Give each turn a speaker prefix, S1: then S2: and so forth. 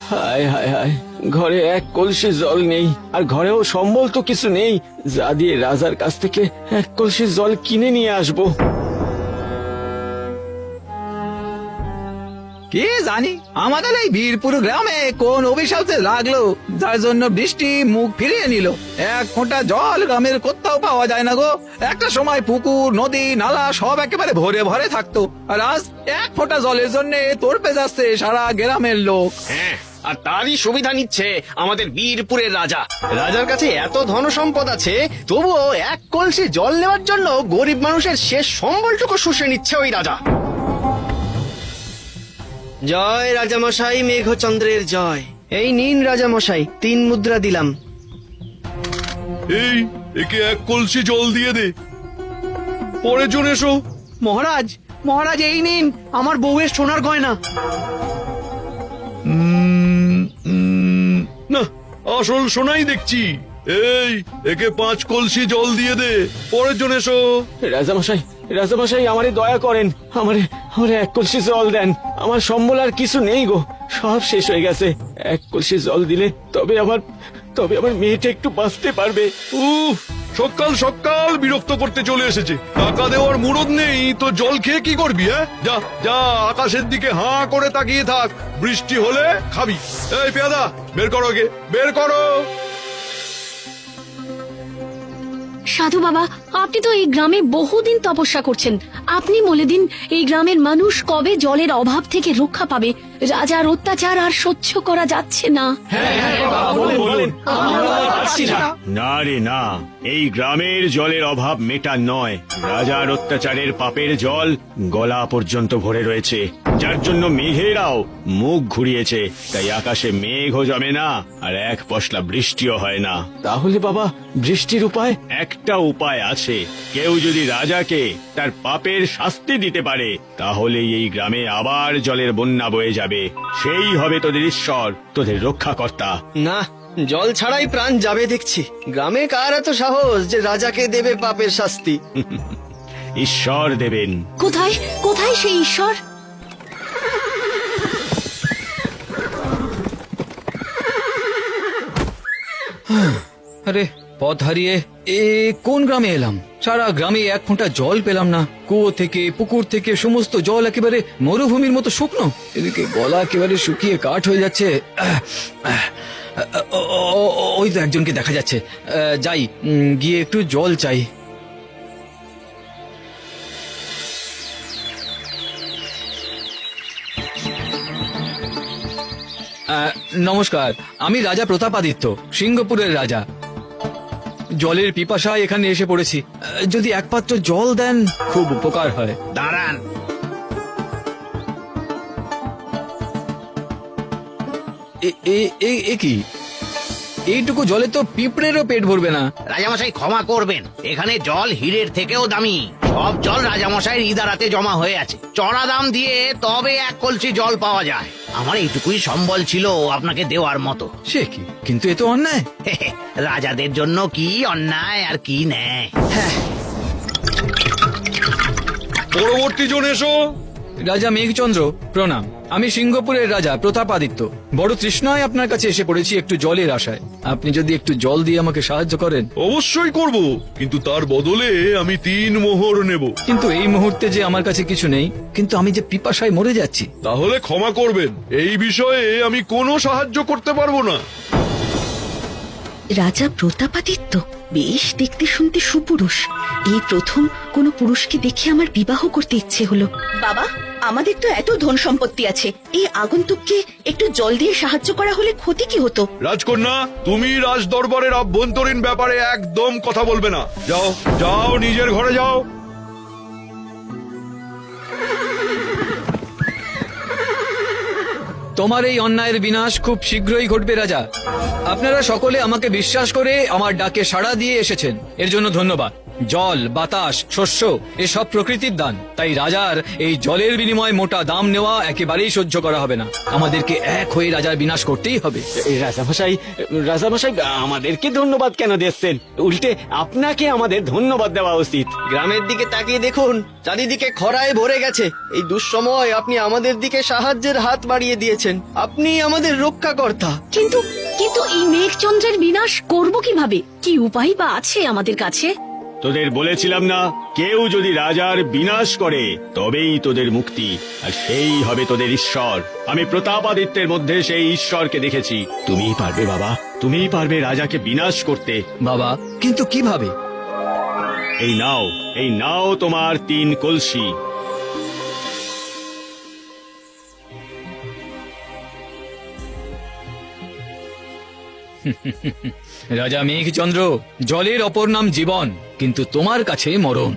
S1: হায় হায় হায়, ঘরে এক কলসি জল নেই, আর ঘরেও সম্বল তো কিছু নেই যা দিয়ে রাজার কাছ থেকে এক কলসি জল কিনে নিয়ে আসবো।
S2: কে জানি আমাদের এই বীরপুর গ্রামে কোন অভিশাপে লাগলো, যার জন্য বৃষ্টি মুখ ফিরিয়ে নিল। এক ফোঁটা জল গ্রামের কোথাও পাওয়া যায় না গো। একটা সময় পুকুর, নদী, নালা সব একেবারে ভরে ভরে থাকতো, আর আজ এক ফোঁটা জলের জন্য তড়পে যাচ্ছে সারা গ্রামের লোক।
S3: হ্যাঁ, আর তারই সুবিধা নিচ্ছে আমাদের বীরপুরের রাজা। রাজার কাছে এত ধন সম্পদ আছে, তবুও এক কলসি জল নেওয়ার জন্য গরিব মানুষের শেষ সম্বলটুকু শুষে নিচ্ছে ওই রাজা। জয় রাজামশাই, মেঘচন্দ্রের জয়। এই নিন রাজামশাই, 3 মুদ্রা দিলাম।
S4: এই একে এক কলসি জল দিয়ে দে, পরের জন এসো।
S3: মহারাজ, মহারাজ এই নিন আমার বউয়ের সোনার গয়না।
S4: না, আসল সোনাই দেখছি। এই একে 5 কলসি জল দিয়ে দে, পরের জন এসো।
S1: রাজামশাই, রাজামশাই আমারে দয়া করেন, আমারে আমারে এক কলসি জল দেন। আমার সম্বল আর কিছু নেই গো, সব শেষ হয়ে গেছে। এক কলসি জল দিলে তবে আমার মেয়েটা একটু বাঁচতে পারবে।
S4: উফ, সকাল সকাল বিরক্ত করতে চলে এসেছে। টাকা দেওয়ার মুরদ নেই তো জল খেয়ে কি করবি? হ্যাঁ, যা যা, আকাশের দিকে হাঁ করে তাকিয়ে থাক, বৃষ্টি হলে খাবি। এই পেয়াদা, বের করো, গে বের করো।
S5: সাধু বাবা, আপনি তো এই গ্রামে বহুদিন তপস্যা করছেন। আপনি বলে দিন, এই গ্রামের মানুষ কবে জলের অভাব থেকে রক্ষা পাবে? রাজার অত্যাচার আর সহ্য করা যাচ্ছে না।
S6: না রে না, এই গ্রামের জলের অভাব মেটা নয়। রাজার অত্যাচারের পাপের জল গলা পর্যন্ত ভরে রয়েছে, যার জন্য মেঘেরাও মুখ ঘুরিয়েছে। তাই আকাশে মেঘও জমে না, আর এক পশলা বৃষ্টিও হয় না।
S1: তাহলে বাবা, বৃষ্টির উপায়?
S6: একটা উপায় আছে। কেউ যদি রাজাকে তার পাপের শাস্তি দিতে পারে, তাহলে এই গ্রামে আবার জলের বন্যা বয়ে যাবে। সেই হবে তোদের ঈশ্বর, তোদের রক্ষাকর্তা।
S3: না, জল ছাড়াই প্রাণ যাবে দেখছি। গ্রামে কার এত সাহস যে রাজাকে দেবে পাপের শাস্তি?
S6: ঈশ্বর দেবেন।
S5: কোথায় কোথায় সেই ঈশ্বর?
S2: আরে, পথ হারিয়ে কোন গ্রামে এলাম? সারা গ্রামে এক ফোঁটা জল পেলাম না। কুয়ো থেকে, পুকুর থেকে সমস্ত জল একেবারে মরুভূমির মতো শুকনো। এদিকে গলা একেবারে শুকিয়ে কাঠ হয়ে যাচ্ছে। ওই তো একজনকে দেখা যাচ্ছে। যাই, গিয়ে একটু জল চাই। নমস্কার, আমি রাজা প্রতাপাদিত্য, সিংহপুরের রাজা। জলের পিপাসায় এখানে এসে পড়েছি। যদি এক পাত্র জল দেন খুব উপকার হয়।
S7: দাঁড়ান,
S2: এ কি? এইটুকু জলে তো পিঁপড়েরও পেট ভরবে না।
S7: রাজামশাই ক্ষমা করবেন, এখানে জল হীরের থেকেও দামি। সব জল রাজামশাইয়ের ইদারাতে জমা হয়ে আছে। চড়া দাম দিয়ে তবে এক কলসি জল পাওয়া যায়। আমার এইটুকুই সম্বল ছিল আপনাকে দেওয়ার মতো।
S2: সে কি? কিন্তু এ তো অন্যায়।
S7: রাজাদের জন্য কি অন্যায় আর কি ন্যায়।
S4: পরবর্তী জন এসো।
S2: রাজা মেঘচন্দ্র, প্রণাম। আমি সিংহপুরের রাজা প্রতাপাদিত্য। বড় তৃষ্ণায় আপনার কাছে এসে পড়েছি একটু জলের আশায়। আপনি যদি একটু জল দিয়ে আমাকে সাহায্য করেন।
S4: অবশ্যই করব, কিন্তু তার বদলে আমি 3 মোহর নেব।
S2: কিন্তু এই মুহূর্তে যে আমার কাছে কিছু নেই, কিন্তু আমি যে পিপাসায় মরে যাচ্ছি।
S4: তাহলে ক্ষমা করবেন, এই বিষয়ে আমি কোনো সাহায্য করতে পারবো না।
S8: রাজা প্রতাপাদিত্য বেশ দেখতে শুনতে সুপুরুষ। এই প্রথম কোনো পুরুষকে দেখে আমার বিবাহ করতে ইচ্ছে হলো। বাবা, আমাদের তো এত ধন সম্পত্তি আছে, এই আগন্তুককে একটু জল দিয়ে সাহায্য করা হলে ক্ষতি কি হতো?
S4: রাজকন্যা, তুমি রাজ দরবারের আভ্যন্তরীণ ব্যাপারে একদম কথা বলবে না। যাও যাও, নিজের ঘরে যাও।
S2: তোমার এই অন্যায়ের বিনাশ খুব শীঘ্রই ঘটবে রাজা। আপনারা সকলে আমাকে বিশ্বাস করে আমার ডাকে সাড়া দিয়ে এসেছেন, এর জন্য ধন্যবাদ। জল বাতাস শস্য এসব প্রকৃতির দান, তাই রাজার এই জলের বিনিময়ে মোটা দাম নেওয়া একেবারেই সহ্য করা হবে না। আমাদেরকে এক হয়ে রাজার বিনাশ করতেই হবে।
S1: রাজামশাই আমাদেরকে ধন্যবাদ কেন দিচ্ছেন? উল্টে আপনাকে আমাদের ধন্যবাদ দেওয়া উচিত।
S3: গ্রামের দিকে তাকিয়ে দেখুন, চারিদিকে খরায় ভরে গেছে। এই দুঃসময় আপনি আমাদের দিকে সাহায্যের হাত বাড়িয়ে দিয়েছেন। আপনি আমাদের রক্ষাকর্তা।
S5: কিন্তু কিন্তু এই মেঘচন্দ্রের বিনাশ করব কিভাবে? কি উপায় বা আছে আমাদের কাছে?
S6: তোদের বলেছিলাম না, কেউ যদি রাজার বিনাশ করে তবেই তোদের মুক্তি, আর সেই হবে তোদের ঈশ্বর। আমি প্রতাপাদিত্যের মধ্যে সেই ঈশ্বরকে দেখেছি। তুমিই পারবে বাবা, তুমিই পারবে রাজাকে বিনাশ করতে।
S2: বাবা, কিন্তু কিভাবে?
S6: এই নাও তোমার 3 কলসি।
S2: রাজা মেঘচন্দ্র, জলের অপর নাম জীবন, কিন্তু তোমার কাছে মরণ।